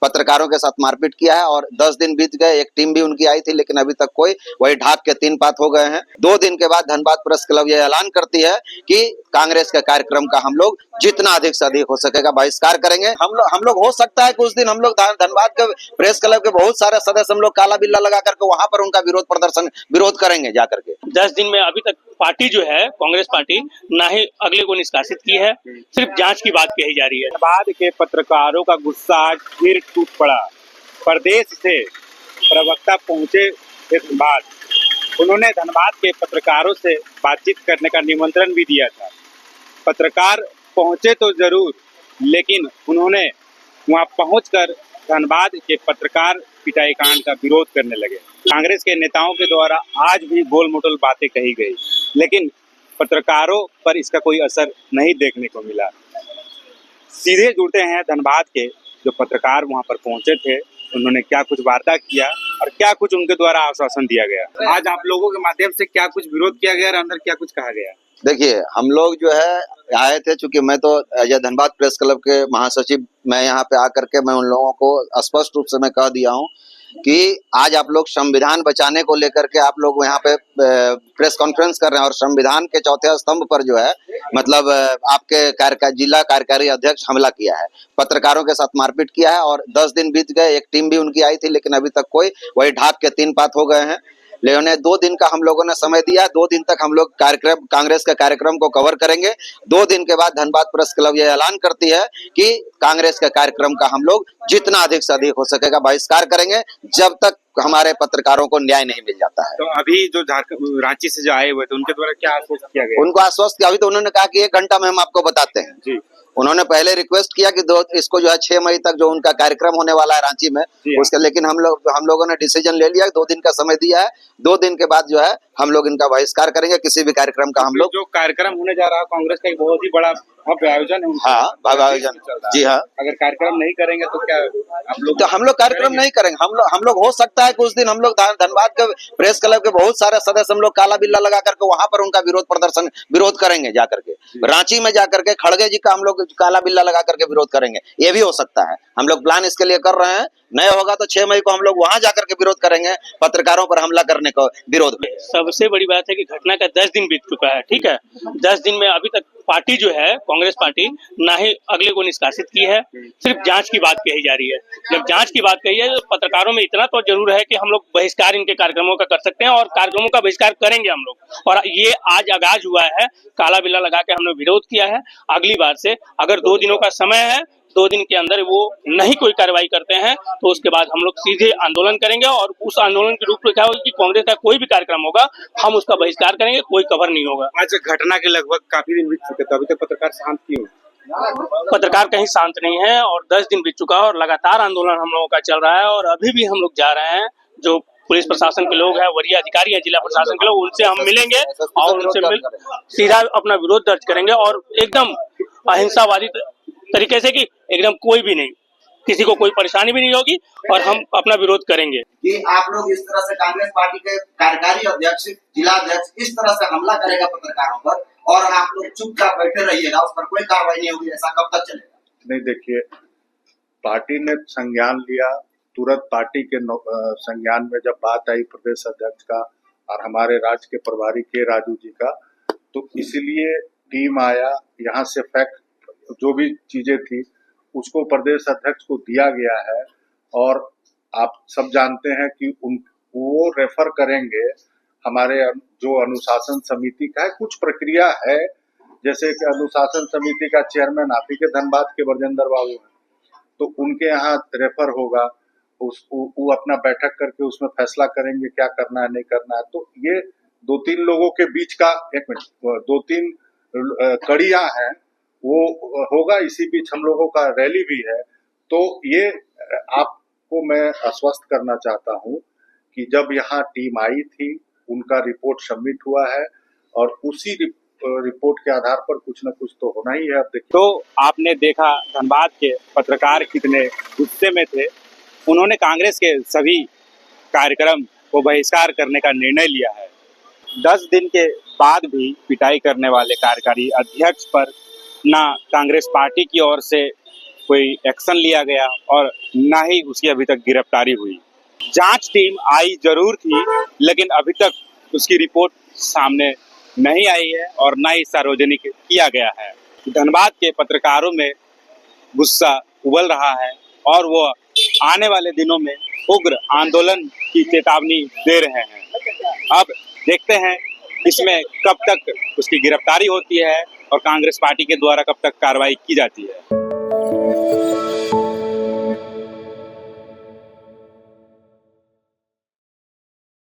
पत्रकारों के साथ मारपीट किया है और 10 दिन बीत गए, एक टीम भी उनकी आई थी लेकिन अभी तक कोई, वही ढाक के 3 पात हो गए हैं। 2 दिन के बाद धनबाद प्रेस क्लब ये ऐलान करती है कि कांग्रेस के कार्यक्रम का हम लोग जितना अधिक से अधिक हो सकेगा बहिष्कार करेंगे। हम लोग हो सकता है कि उस दिन हम लोग धनबाद के प्रेस क्लब के बहुत सारे सदस्य हम लोग काला बिल्ला लगा करके वहां पर उनका विरोध करेंगे जाकर के। 10 दिन में अभी तक पार्टी जो है कांग्रेस पार्टी ना ही अगले को निष्कासित की है, सिर्फ जांच की बात कही जा रही है। धनबाद के पत्रकारों का गुस्सा आज फिर टूट पड़ा। प्रदेश से प्रवक्ता पहुंचे धनबाद, उन्होंने धनबाद के पत्रकारों से बातचीत करने का निमंत्रण भी दिया था। पत्रकार पहुंचे तो जरूर, लेकिन उन्होंने वहां पहुंचकर धनबाद के पत्रकार पिटाई कांड का विरोध करने लगे। कांग्रेस के नेताओं के द्वारा आज भी गोल मोटल बातें कही गई, लेकिन पत्रकारों पर इसका कोई असर नहीं देखने को मिला। सीधे जुड़ते हैं धनबाद के जो पत्रकार वहां पर पहुंचे थे, उन्होंने क्या कुछ वार्ता किया और क्या कुछ उनके द्वारा आश्वासन दिया गया। आज आप लोगों के माध्यम से क्या कुछ विरोध किया गया और अंदर क्या कुछ कहा गया? देखिए, हम लोग जो है आए थे, चूंकि मैं तो धनबाद प्रेस क्लब के महासचिव, मैं यहाँ पे आकर के मैं उन लोगों को स्पष्ट रूप से मैं कह दिया हूँ कि आज आप लोग संविधान बचाने को लेकर के आप लोग यहाँ पे प्रेस कॉन्फ्रेंस कर रहे हैं और संविधान के चौथे स्तंभ पर जो है मतलब आपके जिला कार्यकारी अध्यक्ष हमला किया है, पत्रकारों के साथ मारपीट किया है और 10 दिन बीत गए, एक टीम भी उनकी आई थी लेकिन अभी तक कोई, वही ढाक के 3 पात हो गए हैं। लेकिन 2 दिन का हम लोगों ने समय दिया, 2 दिन तक हम लोग कांग्रेस के कार्यक्रम को कवर करेंगे। 2 दिन के बाद धनबाद प्रेस क्लब ये ऐलान करती है कि कांग्रेस के कार्यक्रम का हम लोग जितना अधिक से अधिक हो सकेगा बहिष्कार करेंगे, जब तक हमारे पत्रकारों को न्याय नहीं मिल जाता है। तो अभी जो रांची से जो आए हुए थे, उनके द्वारा क्या आश्वस्त किया गया? उनको आश्वस्त किया, अभी तो उन्होंने कहा कि 1 घंटा में हम आपको बताते हैं जी। उन्होंने पहले रिक्वेस्ट किया कि इसको जो है 6 मई तक जो उनका कार्यक्रम होने वाला है रांची में उसके, लेकिन हम लोगों ने डिसीजन ले लिया, 2 दिन का समय दिया है। 2 दिन के बाद जो है हम लोग इनका बहिष्कार करेंगे, किसी भी कार्यक्रम का हम लोग। जो कार्यक्रम होने जा रहा है कांग्रेस का एक बहुत ही बड़ा भव्य आयोजन है। हाँ, भव्य आयोजन, जी हाँ। अगर कार्यक्रम नहीं करेंगे तो क्या आप लोग? तो हम लोग कार्यक्रम नहीं करेंगे। हम लोग हो सकता है कि उस दिन हम लोग धनबाद के प्रेस क्लब के बहुत सारे सदस्य हम लोग काला बिल्ला लगा करके वहां पर उनका विरोध करेंगे जाकर के। रांची में जाकर के खड़गे जी का हम लोग काला बिल्ला लगा करके विरोध करेंगे, ये भी हो सकता है। हम लोग प्लान इसके लिए कर रहे हैं, नहीं होगा तो 6 मई को हम लोग वहां जाकर के विरोध करेंगे, पत्रकारों पर हमला करने का विरोध में। सबसे बड़ी बात है कि घटना का 10 दिन बीत चुका है, ठीक है। 10 दिन में अभी तक पार्टी जो है कांग्रेस पार्टी ना ही अगले को निष्कासित की है, सिर्फ जांच की बात कही जा रही है। जब जांच की बात कही है तो पत्रकारों में इतना तो जरूर है कि हम लोग बहिष्कार इनके कार्यक्रमों का कर सकते हैं और कार्यक्रमों का बहिष्कार करेंगे हम लोग। और ये आज आगाज हुआ है, काला बिल्ला लगा के हमने विरोध किया है। अगली बार से अगर 2 दिनों का समय है, 2 दिन के अंदर वो नहीं कोई कार्रवाई करते हैं तो उसके बाद हम लोग सीधे आंदोलन करेंगे और उस आंदोलन के रूप में क्या होगा कि कांग्रेस का कोई भी कार्यक्रम होगा हम उसका बहिष्कार करेंगे, कोई कवर नहीं होगा। आज घटना के लगभग काफी दिन बीत चुके थे, अभी तक पत्रकार शांत क्यों? पत्रकार कहीं शांत नहीं है और 10 दिन बीत चुका है और लगातार आंदोलन हम लोगों का चल रहा है और अभी भी हम लोग जा रहे हैं। जो पुलिस प्रशासन के लोग हैं, वरीय अधिकारी हैं, जिला प्रशासन के लोग, उनसे हम मिलेंगे और उनसे सीधा अपना विरोध दर्ज करेंगे और एकदम अहिंसावादी तरीके से कि एकदम कोई भी नहीं, किसी को कोई परेशानी भी नहीं होगी और हम अपना विरोध करेंगे। कि आप लोग इस तरह से कांग्रेस पार्टी के कार्यकारी अध्यक्ष, जिला अध्यक्ष इस तरह से हमला करेगा पत्रकारों पर और आप लोग चुपचाप बैठे रहिएगा, उस पर कोई कार्रवाई नहीं होगी, ऐसा कब तक चलेगा? नहीं, देखिए, पार्टी ने संज्ञान लिया, तुरंत पार्टी के संज्ञान में जब बात आई प्रदेश अध्यक्ष का और हमारे राज्य के प्रभारी के राजू जी का, तो इसलिए टीम आया, यहाँ से फैक्ट जो भी चीजें थी उसको प्रदेश अध्यक्ष को दिया गया है और आप सब जानते हैं कि वो रेफर करेंगे हमारे जो अनुशासन समिति का है, कुछ प्रक्रिया है, जैसे कि अनुशासन समिति का चेयरमैन आप ही के धनबाद के ब्रजेंद्र बाबू हैं, तो उनके यहाँ रेफर होगा, वो अपना बैठक करके उसमें फैसला करेंगे क्या करना है नहीं करना है। तो ये 2-3 लोगों के बीच का 2-3 कड़ियां हैं, वो होगा। इसी बीच हम लोगों का रैली भी है। तो ये आपको मैं आश्वस्त करना चाहता हूं कि जब यहाँ टीम आई थी, उनका रिपोर्ट सबमिट हुआ है और उसी रिपोर्ट के आधार पर कुछ न कुछ तो होना ही है। अब देखिए, तो आपने देखा धनबाद के पत्रकार कितने गुस्से में थे। उन्होंने कांग्रेस के सभी कार्यक्रम को बहिष्कार करने का निर्णय लिया है। 10 दिन के बाद भी पिटाई करने वाले कार्यकारी अध्यक्ष पर ना कांग्रेस पार्टी की ओर से कोई एक्शन लिया गया और ना ही उसकी अभी तक गिरफ्तारी हुई। जांच टीम आई जरूर थी, लेकिन अभी तक उसकी रिपोर्ट सामने नहीं आई है और ना ही सार्वजनिक किया गया है। धनबाद के पत्रकारों में गुस्सा उबल रहा है और वो आने वाले दिनों में उग्र आंदोलन की चेतावनी दे रहे हैं। अब देखते हैं इसमें कब तक उसकी गिरफ्तारी होती है और कांग्रेस पार्टी के द्वारा कब तक कार्रवाई की जाती है।